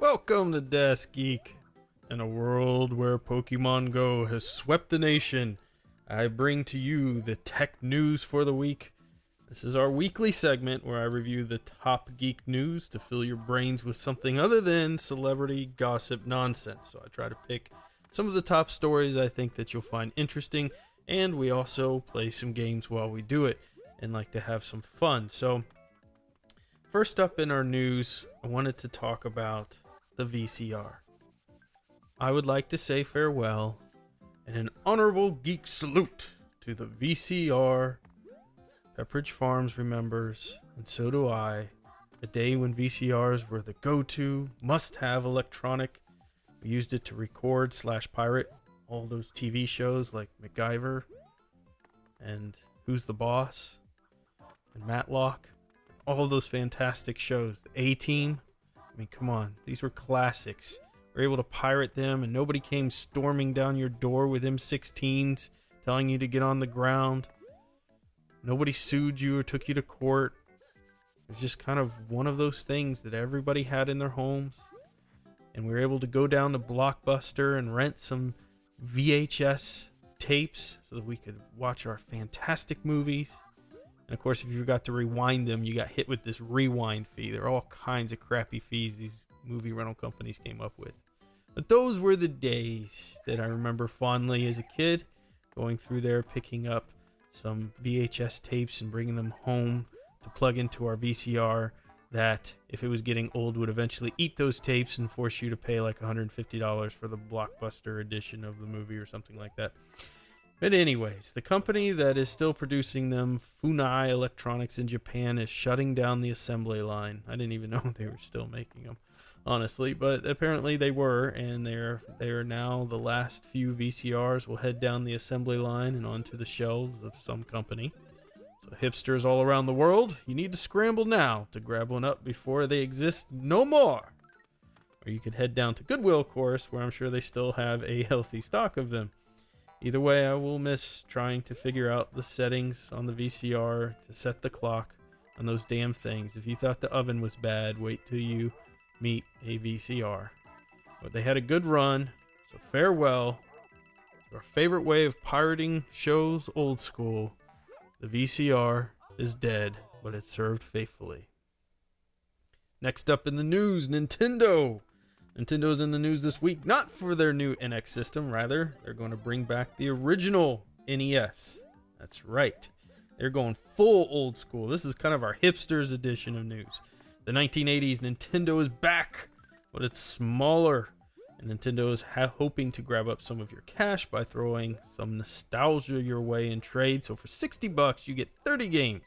Welcome to DASGeek. In a world where Pokemon Go has swept the nation, I bring to you the tech news for the week. This is our weekly segment where I review the top geek news to fill your brains with something other than celebrity gossip nonsense. So I try to pick some of the top stories I think that you'll find interesting, and we also play some games while we do it and like to have some fun. So first up in our news, I wanted to talk about the VCR. I would like to say farewell and an honorable geek salute to the VCR. Pepperidge Farms remembers, and so do I, a day when VCRs were the go-to, must-have electronic. We used it to record / pirate all those TV shows like MacGyver and Who's the Boss and Matlock. All of those fantastic shows. The A-Team. I mean, come on. These were classics. We were able to pirate them, and nobody came storming down your door with M16s telling you to get on the ground. Nobody sued you or took you to court. It was just kind of one of those things that everybody had in their homes. And we were able to go down to Blockbuster and rent some VHS tapes so that we could watch our fantastic movies. And of course, if you forgot to rewind them, you got hit with this rewind fee. There are all kinds of crappy fees these movie rental companies came up with. But those were the days that I remember fondly as a kid, going through there, picking up some VHS tapes and bringing them home to plug into our VCR that, if it was getting old, would eventually eat those tapes and force you to pay like $150 for the Blockbuster edition of the movie or something like that. But anyways, the company that is still producing them, Funai Electronics in Japan, is shutting down the assembly line. I didn't even know they were still making them, honestly, but apparently they were, and they are now the last few VCRs will head down the assembly line and onto the shelves of some company. So hipsters all around the world, you need to scramble now to grab one up before they exist no more. Or you could head down to Goodwill, of course, where I'm sure they still have a healthy stock of them. Either way, I will miss trying to figure out the settings on the VCR to set the clock on those damn things. If you thought the oven was bad, wait till you meet a VCR. But they had a good run, so farewell. Our favorite way of pirating shows, old school. The VCR is dead, but it served faithfully. Next up in the news, Nintendo. Nintendo's in the news this week, not for their new NX system, rather, they're going to bring back the original NES. That's right. They're going full old school. This is kind of our hipsters edition of news. The 1980s, Nintendo is back, but it's smaller. And Nintendo is hoping to grab up some of your cash by throwing some nostalgia your way in trade. So for $60, you get 30 games.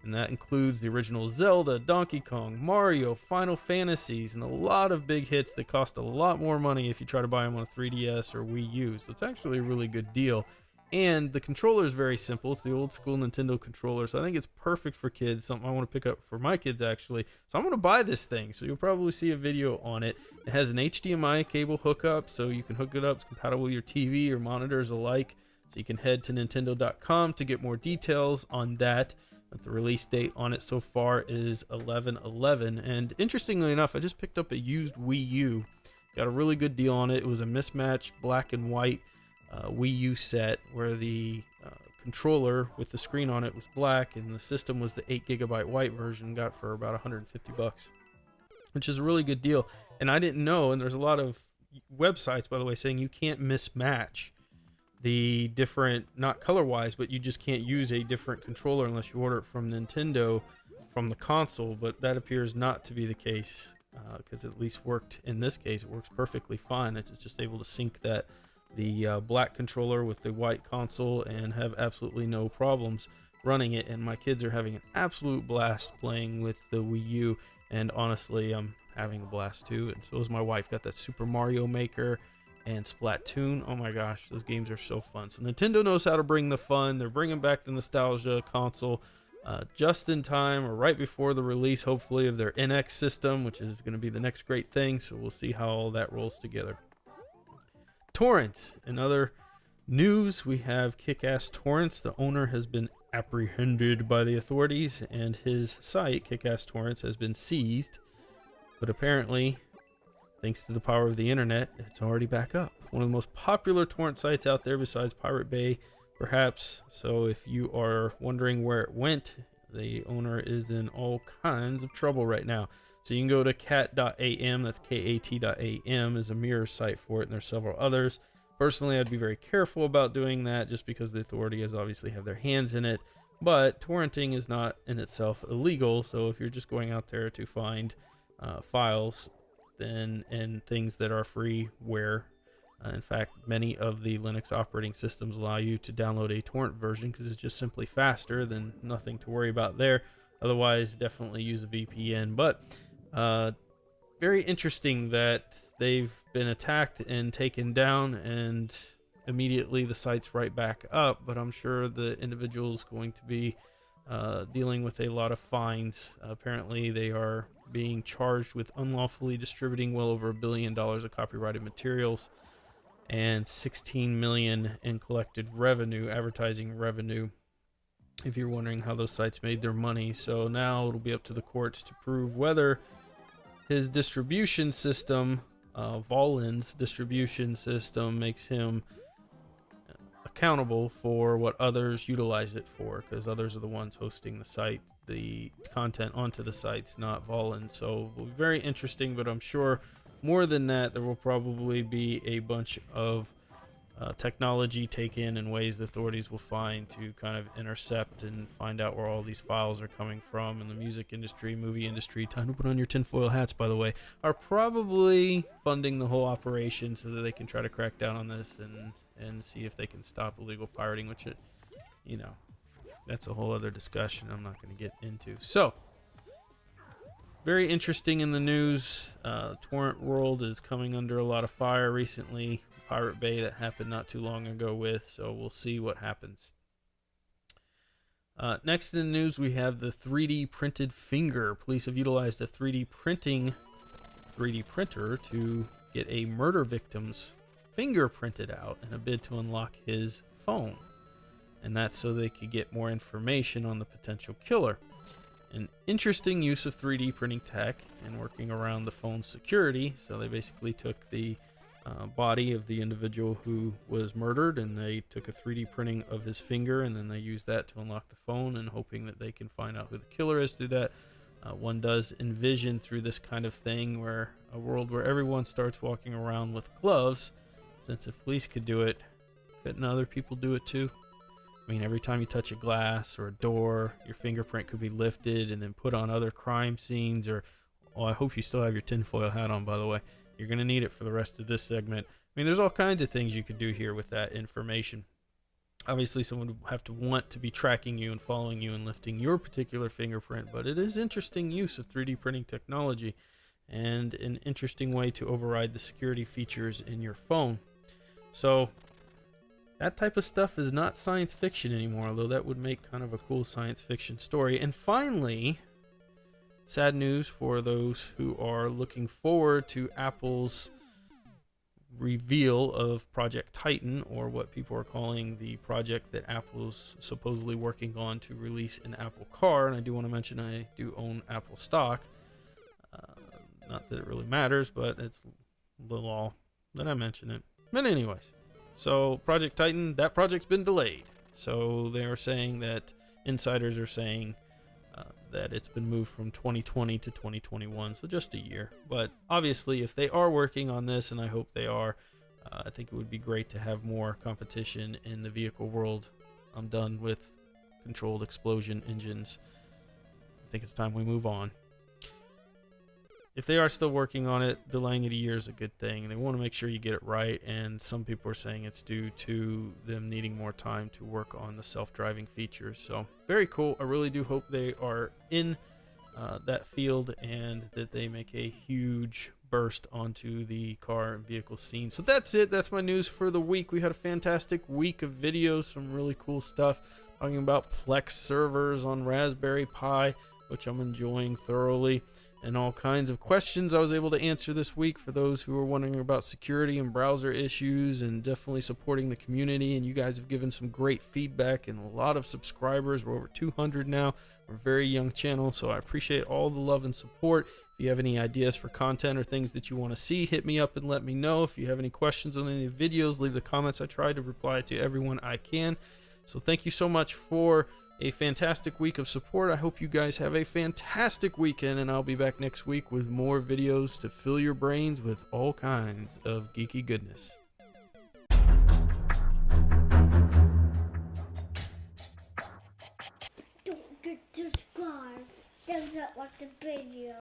And that includes the original Zelda, Donkey Kong, Mario, Final Fantasies, and a lot of big hits that cost a lot more money if you try to buy them on a 3DS or Wii U. So it's actually a really good deal. And the controller is very simple. It's the old school Nintendo controller. So I think it's perfect for kids. Something I want to pick up for my kids, actually. So I'm going to buy this thing. So you'll probably see a video on it. It has an HDMI cable hookup, so you can hook it up. It's compatible with your TV or monitors alike. So you can head to Nintendo.com to get more details on that. But the release date on it so far is 11/11. And interestingly enough, I just picked up a used Wii U. Got a really good deal on it. It was a mismatched black and white Wii U set where the controller with the screen on it was black and the system was the 8GB white version. Got for about $150, which is a really good deal. And I didn't know, and there's a lot of websites, by the way, saying you can't mismatch the different, not color wise, but you just can't use a different controller unless you order it from Nintendo from the console. But that appears not to be the case, because it at least worked in this case. It works perfectly fine. It's just able to sync the black controller with the white console and have absolutely no problems running it. And my kids are having an absolute blast playing with the Wii U, and honestly, I'm having a blast too, and so is my wife. Got that Super Mario Maker and Splatoon. Oh my gosh, those games are so fun. So Nintendo knows how to bring the fun. They're bringing back the nostalgia console just in time, or right before the release, hopefully, of their NX system, which is going to be the next great thing. So we'll see how all that rolls together. Torrents. In other news, we have Kick-Ass Torrents. The owner has been apprehended by the authorities, and his site, Kick-Ass Torrents, has been seized. But apparently, thanks to the power of the internet, it's already back up. One of the most popular torrent sites out there besides Pirate Bay, perhaps. So if you are wondering where it went, the owner is in all kinds of trouble right now. So you can go to cat.am, that's kat.am, is a mirror site for it, and there's several others. Personally, I'd be very careful about doing that just because the authority has obviously have their hands in it. But torrenting is not in itself illegal, so if you're just going out there to find files and things that are freeware, in fact, many of the Linux operating systems allow you to download a torrent version because it's just simply faster, then nothing to worry about there. Otherwise, definitely use a VPN. But very interesting that they've been attacked and taken down, and immediately the site's right back up. But I'm sure the individual is going to be dealing with a lot of fines. Apparently, they are being charged with unlawfully distributing well over $1 billion of copyrighted materials and $16 million in collected revenue, advertising revenue, if you're wondering how those sites made their money. So now it'll be up to the courts to prove whether his distribution system, Volin's distribution system, makes him accountable for what others utilize it for, because others are the ones hosting the site, the content onto the sites, not Volin. So it'll be very interesting, but I'm sure more than that, there will probably be a bunch of technology taken in ways the authorities will find to kind of intercept and find out where all these files are coming from. And the music industry, movie industry, time to put on your tinfoil hats, by the way, are probably funding the whole operation so that they can try to crack down on this and see if they can stop illegal pirating, which, that's a whole other discussion I'm not going to get into. So, very interesting in the news. Torrent world is coming under a lot of fire recently. Pirate Bay that happened not too long ago with, so we'll see what happens. Next in the news, we have the 3D printed finger. Police have utilized a 3D printer to get a murder victim's finger printed out in a bid to unlock his phone, and that's so they could get more information on the potential killer. An interesting use of 3D printing tech and working around the phone's security. So they basically took the body of the individual who was murdered, and they took a 3D printing of his finger, and then they used that to unlock the phone, and hoping that they can find out who the killer is through that. One does envision through this kind of thing where a world where everyone starts walking around with gloves, since if police could do it, couldn't other people do it too? I mean, every time you touch a glass or a door, your fingerprint could be lifted and then put on other crime scenes. Or, oh, I hope you still have your tinfoil hat on, by the way. You're going to need it for the rest of this segment. I mean, there's all kinds of things you could do here with that information. Obviously, someone would have to want to be tracking you and following you and lifting your particular fingerprint, but it is interesting use of 3D printing technology and an interesting way to override the security features in your phone. So that type of stuff is not science fiction anymore, although that would make kind of a cool science fiction story. And finally, sad news for those who are looking forward to Apple's reveal of Project Titan, or what people are calling the project that Apple's supposedly working on to release an Apple car. And I do want to mention I do own Apple stock. Not that it really matters, but it's the law that I mention it. But anyways, so Project Titan, that project's been delayed. So they are saying that, insiders are saying that it's been moved from 2020 to 2021, so just a year. But obviously, if they are working on this, and I hope they are, I think it would be great to have more competition in the vehicle world. I'm done with controlled explosion engines. I think it's time we move on. If they are still working on it, delaying it a year is a good thing. They want to make sure you get it right, and some people are saying it's due to them needing more time to work on the self-driving features. So very cool. I really do hope they are in that field and that they make a huge burst onto the car and vehicle scene. So that's it. That's my news for the week. We had a fantastic week of videos, some really cool stuff, talking about Plex servers on Raspberry Pi, which I'm enjoying thoroughly. and all kinds of questions I was able to answer this week for those who are wondering about security and browser issues, and definitely supporting the community. And you guys have given some great feedback and a lot of subscribers. We're over 200 now. We're a very young channel, so I appreciate all the love and support. If you have any ideas for content or things that you want to see, hit me up and let me know. If you have any questions on any of the videos, leave the comments. I try to reply to everyone I can. So thank you so much for a fantastic week of support. I hope you guys have a fantastic weekend, and I'll be back next week with more videos to fill your brains with all kinds of geeky goodness. Don't get subscribed. Does not like the video.